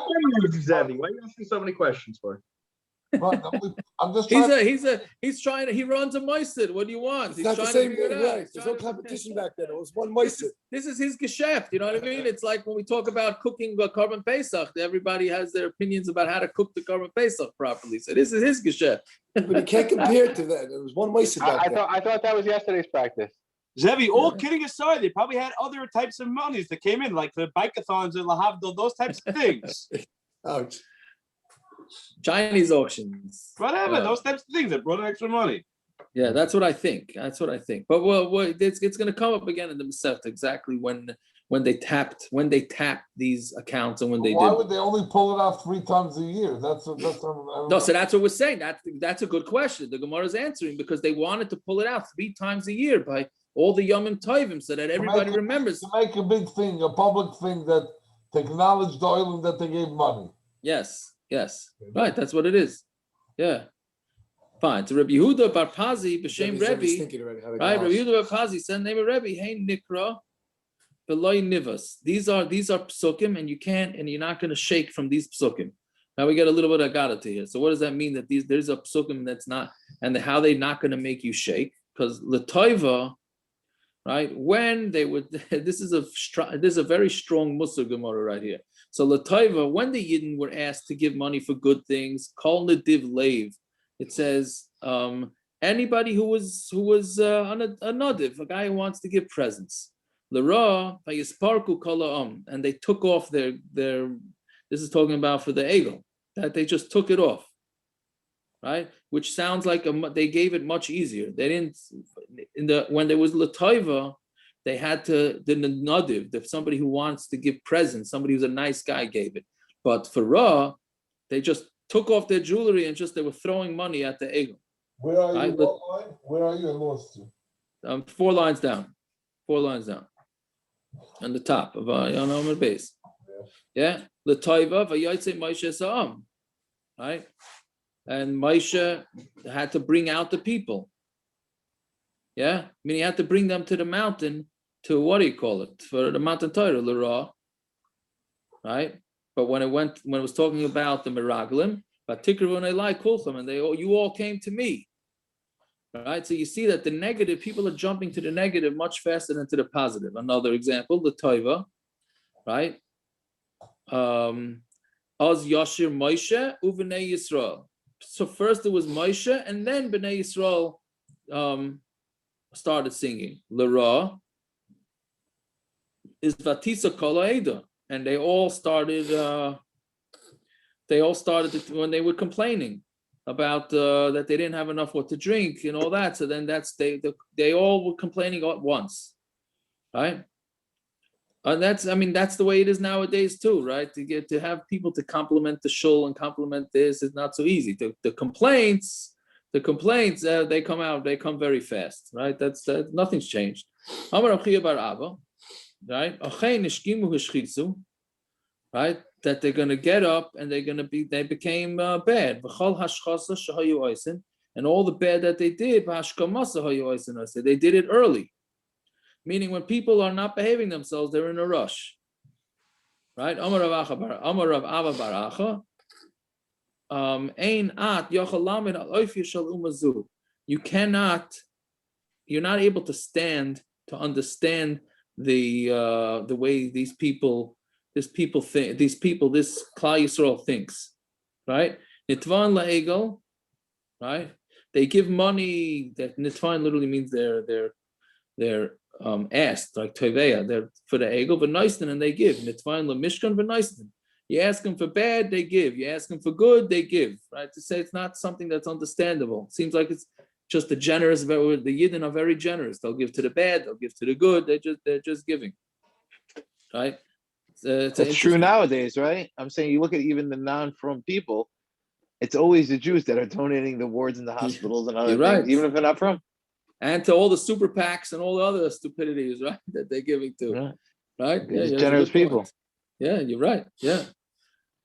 S13: Why are you asking so many questions for?
S6: I'm just
S3: trying. He runs a meister. What do you want?
S5: It's not the same thing, right? There's no competition back then. It was one meister.
S3: This is his geschäft. You know what I mean? It's like when we talk about cooking carbon pesach. Everybody has their opinions about how to cook the carbon pesach properly. So this is his geschäft.
S5: But you can't compare it to that. It was one meister back then.
S7: I thought that was yesterday's practice.
S13: Zevi, all kidding aside, they probably had other types of monies that came in, like the bike-a-thons and Lahavdil, those types of things.
S5: Ouch.
S3: Chinese auctions.
S13: Whatever, those types of things that brought in extra money.
S3: Yeah, that's what I think. That's what I think. But it's going to come up again in the Masechta exactly when they tapped these accounts and when they
S6: Why
S3: did.
S6: would they only pull it out 3 times a year?
S3: No, so that's what we're saying. That's a good question. The Gemara is answering because they wanted to pull it out 3 times a year by all the Yomim Tovim so that everybody remembers.
S6: To make a big thing, a public thing that to acknowledge the oil that they gave money.
S3: Yes. Right, that's what it is. Yeah. Fine. So Rabbi Yehuda Bar Pazi b'shem Rebbe, right? Rabbi Yehuda Bar Pazi said, "Name of Rebbe, hey Nikra, Veloy Nivas." These are psukim, and you're not going to shake from these psukim. Now we get a little bit of agata to here. So what does that mean? That there's a psukim that's not, and how they not going to make you shake? Because l'toiva, right? When they would, this is a very strong Musar Gemara right here. So l'toiva, when the Yidden were asked to give money for good things, kol nediv leiv. It says anybody who was a nadiv, a guy who wants to give presents. L'ra vayisparku kol, and they took off their. This is talking about for the egel, that they just took it off, right? Which sounds like they gave it much easier. They didn't when there was l'toiva, they had to the nadiv, if somebody who wants to give presents, somebody who's a nice guy gave it. But for ra, they just took off their jewelry and they were throwing money at the egel.
S6: Where are you? What line? Where are you? I lost you.
S3: 4 lines down. 4 lines down. On the top of Amud base. Yeah. L'toiva v'yotze Moshe sa'am. Right? And Moshe had to bring out the people. Yeah? I mean, he had to bring them to the mountain to, what do you call it? For the mountain Torah, l'ra. Right? But when it was talking about the Meraglim, and you all came to me. Right? So you see that the negative, people are jumping to the negative much faster than to the positive. Another example, the Toiva, right? Az Yashir Moshe u'Bnei Yisroel. So first it was Moshe, and then Bnei Yisroel started singing. L'ra is Vatisa Kol Ha'eda. And they all started when they were complaining about that they didn't have enough what to drink and all that. So then they all were complaining at once, right? And that's the way it is nowadays too, right? To have people to compliment the shul and compliment this is not so easy. The complaints they come very fast, right? That's nothing's changed. Right? Right? That they're going to get up and they became bad. And all the bad that they did, they did it early. Meaning when people are not behaving themselves, they're in a rush. Right? Amar Rav Ava Baracha. You're not able to understand the way this klal yisroel thinks, right? Nitvan la'egel, right? They give money. That nitvan literally means they're asked, like toveya. They're for the egel v'noisten, and they give nitvan la'mishkan v'noisten. You ask them for bad, they give. You ask them for good, they give. Right? To say it's not something that's understandable. Seems like it's just the generous. The Yidden are very generous. They'll give to the bad. They'll give to the good. They're just giving. Right?
S7: It's true nowadays, right? I'm saying you look at even the non-from people. It's always the Jews that are donating the wards in the hospitals and other things,
S3: right.
S7: Even if they're not from.
S3: And to all the super PACs and all the other stupidities, right? That they're giving to, right?
S7: Yeah, generous people.
S3: Yeah, you're right. Yeah.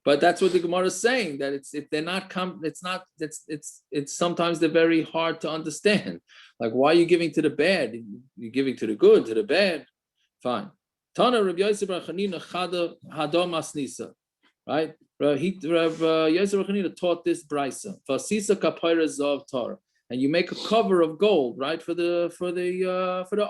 S3: But that's what the Gemara is saying, that it's sometimes they're very hard to understand. Like, why are you giving to the bad? You're giving to the good, to the bad. Fine. Tana Rav Yosef Bar Chanina Chada Hadam Asnisa. Right? Rav Yosef Bar Chanina taught this brisa. Vasisa kapores of Torah. And you make a cover of gold, right? For the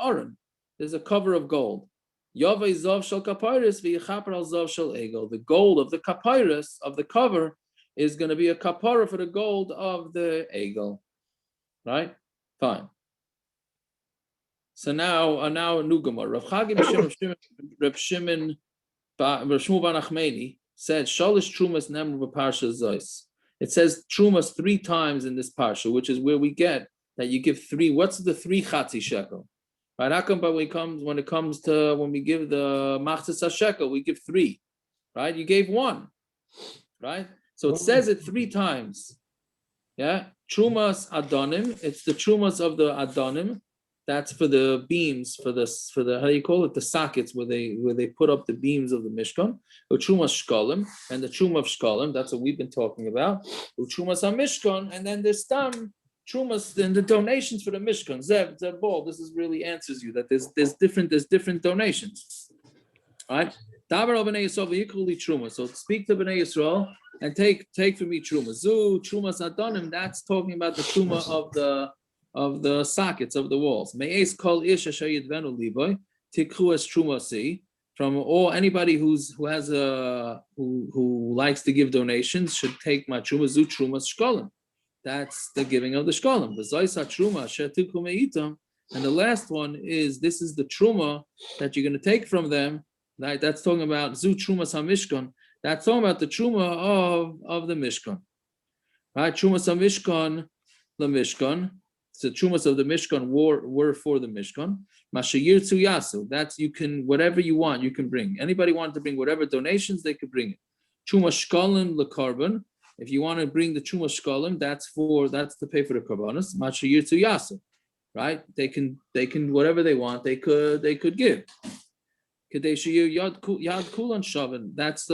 S3: Aron. There's a cover of gold. Yavai zav shel kapores v'yechaper al zav shel egel. The gold of the kapores of the cover is going to be a kapara for the gold of the egel, right? Fine. So now a new Gemara. Rav Shmuel Bar Nachmani said shalish trumas nemru b'parsha zois. It says trumas 3 times in this parsha, which is where we get that you give 3. What's the 3 chatzi shekel? Right? How come? But when it comes to when we give the machzis shekel, we give 3. Right? You gave 1. Right? So it says it 3 times. Yeah, trumas adonim. It's the trumas of the adonim. That's for the beams, for the how do you call it? The sockets where they put up the beams of the Mishkan. Trumas shkalim, and the truma of shkalim. That's what we've been talking about. Trumas Mishkan, and then there's tam trumas and the donations for the Mishkan. Zeb Ball. This is really answers you that there's different donations. All right. Davar al b'nei Yisrael v'yikru truma. So speak to b'nei Yisrael and take from me truma. Zu trumas adonim. That's talking about the truma of the sockets of the walls. Me'es kol ish asher yidvenu liboy tikhu es trumasi. From all anybody who likes to give donations should take my truma. Zu trumas shkolim. That's the giving of the shkolim. V'zois truma asher tikhu meitam. And the last one is this is the truma that you're going to take from them. Right, that's talking about zu trumas hamishkan. That's talking about the truma of the mishkan. Right, trumas hamishkan, the mishkan. So trumas of the mishkan were for the mishkan. Mashayir tu yasu. That's you can whatever you want you can bring. Anybody wanted to bring whatever donations they could bring it. Truma shkalim lekarbon. If you want to bring the truma shkalim, that's to pay for the karbanos. Mashayir tu yasu. Right, they can whatever they want they could give. That's so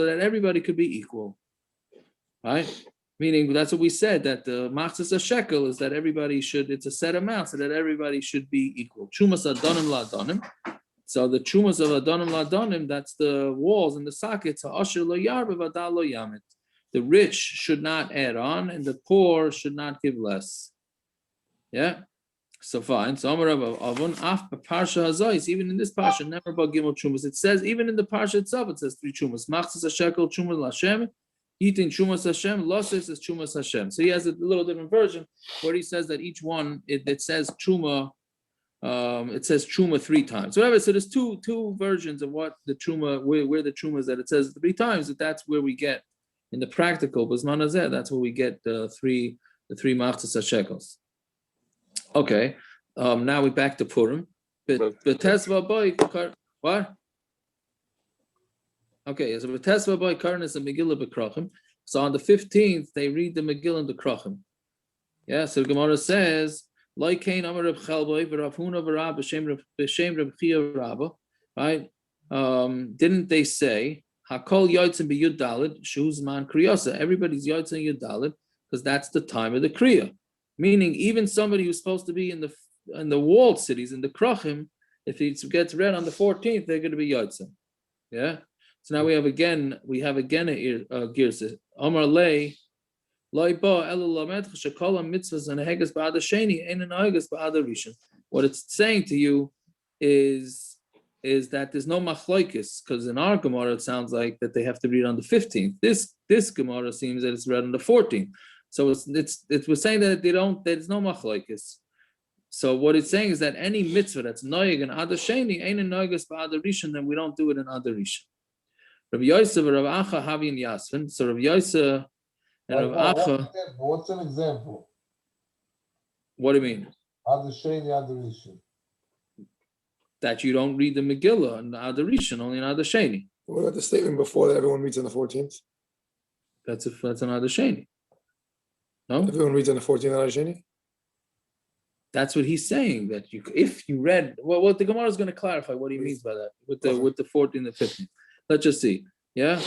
S3: that everybody could be equal, right? Meaning that's what we said that the machzis shekel is that everybody should. It's a set amount so that everybody should be equal. Trumas adonim ladonim. So the trumas of adonim ladonim, that's the walls and the sockets. Asher lo yarbe v'adal lo yamit. The rich should not add on, and the poor should not give less. Yeah. So fine. So Amar Avon af parsha hazais. Even in this parsha, never about gimel trumas. It says even in the parsha itself, it says 3 trumas. Machzis hashekel trumas Hashem, eating trumas Hashem, losses is trumas Hashem. So he has a little different version where he says that each one it says truma. It says truma 3 times. So whatever. So there's two versions of what the truma where the truma is that it says 3 times. That's where we get in the practical bisman hazeh. That's where we get the three machzis hashekels. Okay, now we're back to Purim. What? Okay, so B'tesva boy karnas and Megillah b'krachim. So on the 15th, they read the Megillah and the Krachim. Yeah, so the Gemara says, like Cain Amar Reb Chelboy v'Rav Huna v'Rab b'Shem Reb Chia Rabba, right? Didn't they say Hakol Yotzim b'Yud Daled Shuz Man Kriyasa? Everybody's Yotzim Yud Daled because that's the time of the Kriya. Meaning, even somebody who's supposed to be in the walled cities, in the Krachim, if he gets read on the 14th, they're going to be Yotzim. Yeah. So now we have again a girsa. Amar lei loy ba elu lamed shekol mitzvahs and heges ba'ad sheni ein heges ba'ad rishon. What it's saying to you is that there's no machloikis because in our Gemara it sounds like that they have to read on the 15th. This Gemara seems that it's read on the 14th. So we're saying that there's no machlokes. So what it's saying is that any mitzvah that's noyeg and adar sheni ain't a noyegas ba'adar rishon, then we don't do it in adar rishon. Rabbi Yosef and Rav Acha having yasvin. So Rabbi Yosef and Rav Acha.
S6: What's an example?
S3: What do you mean?
S6: Adar sheni, adar rishon.
S3: That you don't read the Megillah and adar rishon, only in adar sheni.
S5: What about the statement before that everyone reads on the 14th?
S3: That's an adar sheni. No?
S5: Everyone reads on the 14th Adar Sheni?
S3: That's what he's saying. That if you read, what the Gemara is going to clarify what he means by that with the 14th and 15th. Let's just see. Yeah.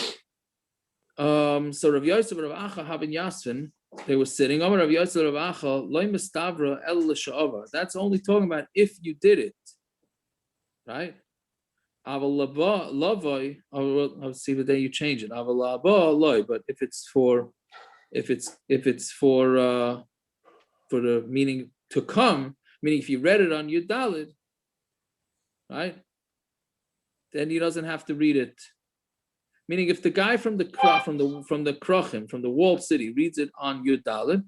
S3: So Rav Yosef and Rav Acha having Yasvin, they were sitting. Rav Yosef and Rav Acha loy mistavra el l'sha'ava. That's only talking about if you did it, right? Aval lavoi. I'll see the day you change it. Aval lava loy. But if it's for the meaning to come, meaning if you read it on Yudalid, right, then he doesn't have to read it. Meaning if the guy from the Krachim, from the walled city, reads it on Yudalid,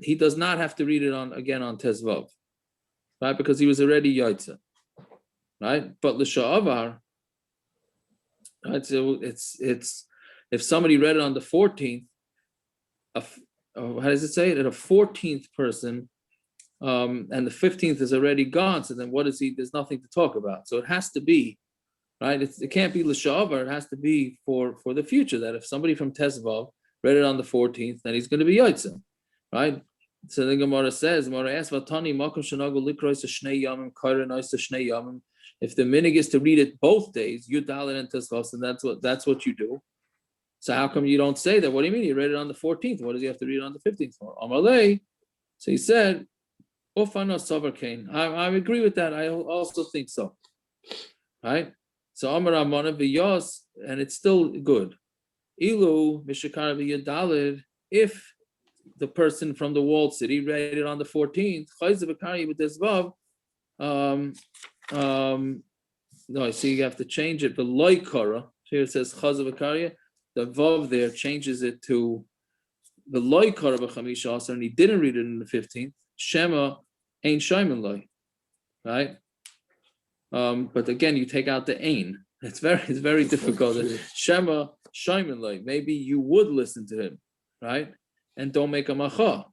S3: he does not have to read it on Tezvav, right? Because he was already Yaitza, right? But l'sha'avar, right? So it's if somebody read it on the 14th. How does it say it? That a 14th person and the 15th is already gone. So then what is he? There's nothing to talk about. So it has to be, right? It can't be l'shavar. It has to be for the future. That if somebody from Tesvav read it on the 14th, then he's going to be yotzeh, right? So the Gemara says, Gemara asks, "Vatani makom shenagu likrois shnei yamim kaira nois shnei yamim." If the minig is to read it both days, Yudalin and Tesvav, and that's what you do. So how come you don't say that? What do you mean? He read it on the 14th. What does he have to read it on the 15th for? Amalei. So he said, Ofana Savar Kain. I agree with that. I also think so. Right? So Amar Amana V'Yos, and it's still good. Ilu Mishakar V'Yadalid, if the person from the walled city read it on the 14th, no, I see you have to change it. The loikara, here it says Chazavakaria, the vav there changes it to the loikara b'chamisha asar, and he didn't read it in the 15th. Shema ain shaimin loy, right? But again, you take out the ain. It's very difficult. Shema shaimin loy. Maybe you would listen to him, right? And don't make a macha.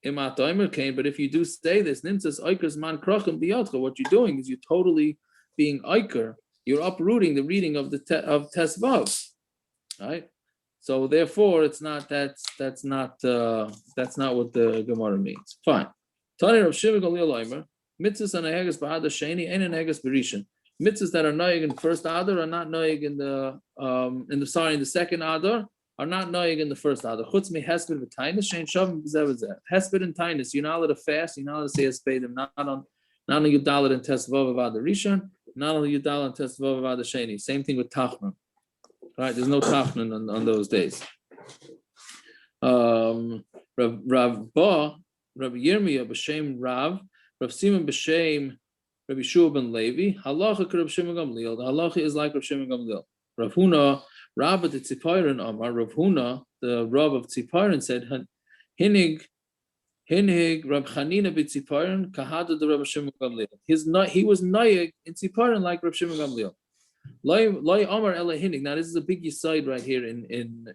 S3: But if you do say this, what you're doing is you're totally being iker. You're uprooting the reading of of Tesvav, right? So therefore, it's not that's not what the Gemara means. Fine. Mitzvahs that are noig in the first adar are not noig in the second adar. Are not noig in the first adar. Chutz me hesped v'tainus shein shavim b'zeh. Hesped and tainus, you're not allowed to fast. You're not allowed to say hespedim. Not on Yudalit and Tesvav of Adar Rishon. Not on Yudalit and Tesvav of Adar Sheni. Same thing with Tachnan. Right? There's no Tachnan on those days. Rav Yirmiyah b'shem Rav Simon b'shem Rabbi Yeshua ben Levi. Halacha k'Rav Shimon Gamliel. The halacha is like Rav Shimon Gamliel. Rav Huna. Rav at the Tzipayron Amar, Rav Huna, the Rav of Tzipayron said, Hinig Rav Chanina b'Tzipayron kahada the Rav Shimon Gamliel. He was nayeg in Tzipayron like Rav Shimon Gamliel. Loi Amar ela Hinig. Now this is a big yisod right here in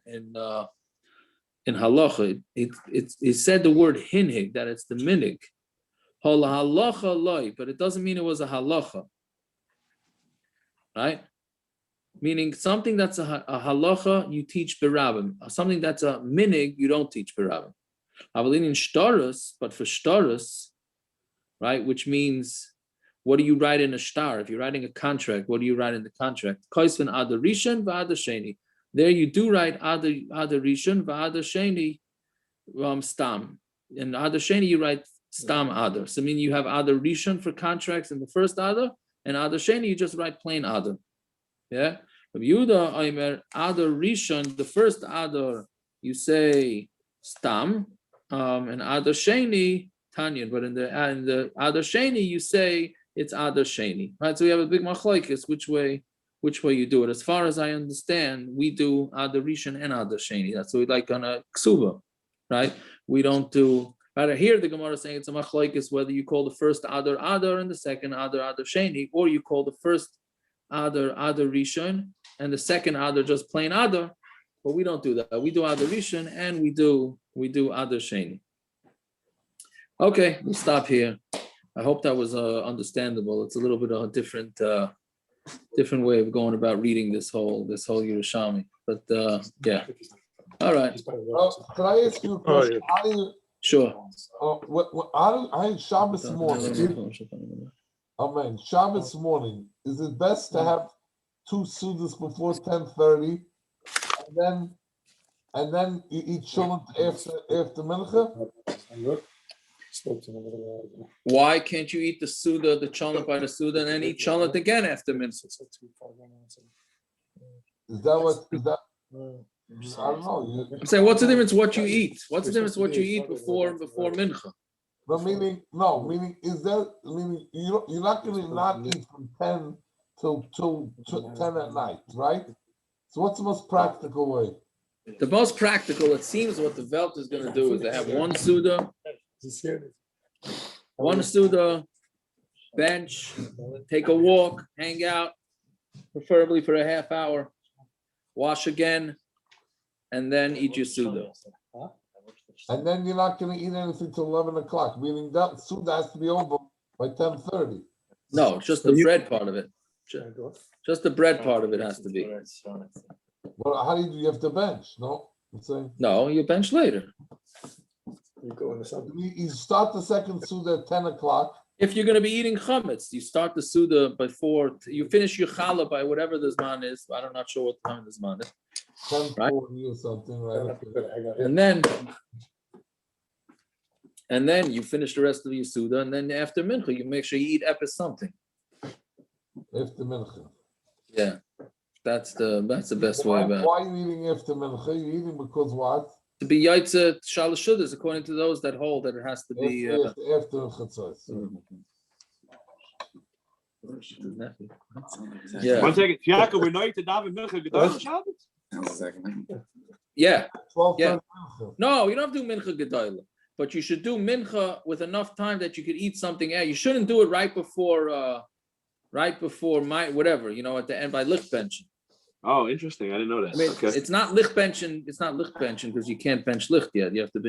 S3: halacha. It said the word hinig, that it's the minig. Hol halacha loi, but it doesn't mean it was a halacha, right? Meaning something that's a halacha, you teach berabim. Something that's a minig, you don't teach berabim. Avalin in shtarus, but for shtarus, right, which means, what do you write in a shtar? If you're writing a contract, what do you write in the contract? Kaisvan adar rishon v'adar sheni. There you do write adar rishon v'adar sheni stam. And adar sheni you write stam adar. So I mean you have adar rishon for contracts in the first adar, and adar sheni you just write plain adar. Yeah, Rabbi Yehuda Omer Adar Rishon, the first Adar you say Stam, and Adar Sheni Tanyan, but in the Adar Sheni you say it's Adar Sheni, right? So we have a big machlokes which way you do it. As far as I understand, we do Adar Rishon and Adar Sheni. That's what we like on a ksuba, right? We don't do. Right here, the Gemara is saying it's a machlokes whether you call the first Adar Adar and the second Adar Sheni, or you call the first Adar Rishon and the second Adar just plain Adar, but we don't do that. We do Adar Rishon and we do Adar Sheni. Okay, we'll stop here. I hope that was understandable. It's a little bit of a different way of going about reading this whole Yerushalmi. But yeah, all right.
S6: Can I ask you a question?
S3: Sure.
S6: I had Shabbos morning. Amen. Shabbos morning. Is it best to have two sudas before 10:30, and then you eat shulant after mincha?
S3: Why can't you eat the suda, the cholent by the suda, and then eat cholent again after mincha?
S6: Is that? I don't know.
S3: I'm saying, what's the difference what you eat? What's the difference what you eat before mincha?
S6: But meaning you're not going to not eat from 10 till 10 at night, right? So what's the most practical way?
S3: The most practical, it seems, what the Velt is going to do is they have one suda, bench, take a walk, hang out, preferably for a half hour, wash again, and then eat your suda.
S6: and then you're not going to eat anything till 11 o'clock. Meaning that Suda has to be over by 10:30.
S3: No, just the bread part of it. Just the bread part of it has to be.
S6: Well, how do you have to bench? No, I'm saying
S3: No, you bench later.
S5: You go into something.
S6: you start the second Suda at 10 o'clock.
S3: If you're going to be eating chametz, you start the Suda before you finish your challah by whatever the zman is. I'm not sure what time the zman is.
S6: 10:40 or something, right? Okay.
S3: And then you finish the rest of your Suda, and then after mincha, you make sure you eat epis something.
S6: After mincha.
S3: Yeah, that's the best way about it.
S6: Why are you eating after mincha? You're eating because what?
S3: To be yaitza shalosh shudas, according to those that hold that it has to be
S6: After chatzos.
S3: Yeah.
S13: One second, Yaakov, we're not to daven mincha gedol Shabbos.
S3: Yeah.
S6: 12:30
S3: Yeah.
S6: mincha.
S3: No, you don't have to do mincha gedolah, but you should do mincha with enough time that you could eat something else. You shouldn't do it right before my whatever, at the end by licht benching.
S13: Oh, interesting. I didn't know that.
S3: I mean,
S13: Okay.
S3: it's not licht benching. It's not licht benching because you can't bench licht yet. You have to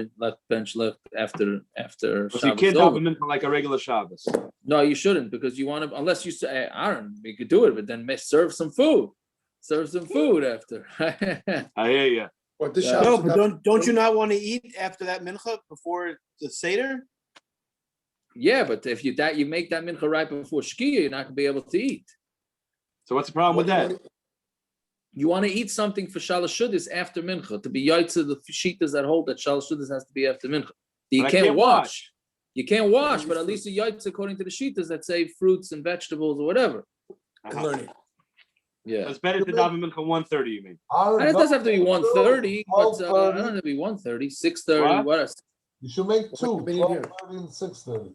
S3: bench licht after.
S13: So you
S3: Shabbos
S13: can't
S3: over.
S13: daven mincha like a regular Shabbos.
S3: No, you shouldn't because you want to. Unless you say, Aaron, you could do it, but then serve some food. Serve some food after.
S13: I hear you.
S5: What the
S3: Yeah.
S13: No,
S5: Shabbos?
S13: but
S14: Don't you not want to eat after that mincha before the seder?
S3: Yeah, but if you make that mincha right before shkiyah, you're not gonna be able to eat.
S13: So what's the problem with that?
S3: You want to eat something for shalosh shudas after mincha to be yaitza the shitas that hold that shalosh shudas has to be after mincha. You
S13: But I
S3: can't
S13: can't
S3: wash. You can't wash, but at least the yaitza according to the shitas that say fruits and vegetables or whatever.
S5: I'm learning.
S3: Yeah.
S13: So it's better to daven mincha 1:30. You mean?
S3: And it doesn't have to be 1:30, but I don't have to be 1:30, 6:30, what else?
S6: You should make two,
S5: What's the meaning here?
S6: 12:30 and 6:30.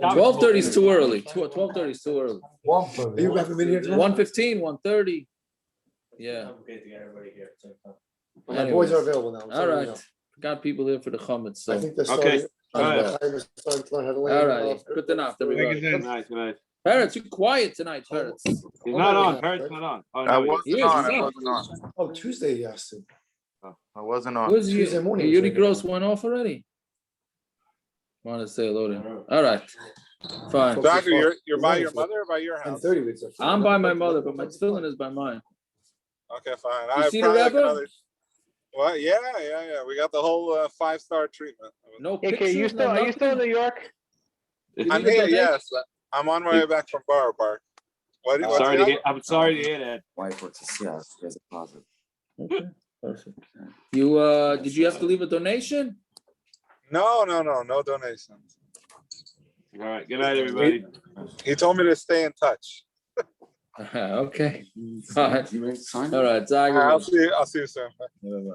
S3: 12:30 is too early. 12:30 is too early.
S6: 1:30.
S5: You haven't been here tomorrow?
S3: 1:15, 1:30. Yeah.
S5: My boys are available now.
S3: All right. Got people here for the chametz. So.
S5: I think they're
S13: Okay.
S5: starting to learn how to lay
S3: All
S5: them
S3: right.
S5: off.
S3: Good enough, everybody.
S13: Good night. Good night.
S3: Parrots, you're quiet tonight, Parrots.
S13: He's not on. Parrot's not on. Oh,
S2: I
S13: no,
S2: wasn't
S3: Yes,
S2: on.
S3: he's
S2: I
S3: on.
S2: wasn't on.
S5: Oh, Tuesday, yes.
S2: Oh, I wasn't on.
S3: Who's
S5: Tuesday morning,
S3: Yuri
S5: so-
S3: Gross went off already? Want to say hello to him. All right. Fine.
S10: Doctor, you're by your mother or by your house?
S5: 30 weeks.
S3: I'm by my mother, but my tefillin is by mine.
S10: Okay, fine.
S3: You
S10: I
S3: see the
S10: probably like
S3: Rebbe?
S10: another. What? Yeah. We got the whole 5-star treatment.
S3: No
S7: Okay,
S3: pictures,
S7: you still
S3: no
S7: are you still in New York?
S10: I'm here. Yes, I'm on my way back from Borough Park. What?
S13: I'm
S10: what's
S13: sorry
S10: the
S13: to
S10: other?
S13: hear. I'm sorry to hear that.
S1: Wife works at Seattle. She has a closet.
S3: Okay, perfect. You did you have to leave a donation?
S10: No donations.
S13: All right. Good night, everybody.
S10: He told me to stay in touch.
S3: Okay. All right.
S1: You ready to sign?
S3: All right. Zaga.
S10: I'll see you soon.
S3: Bye-bye.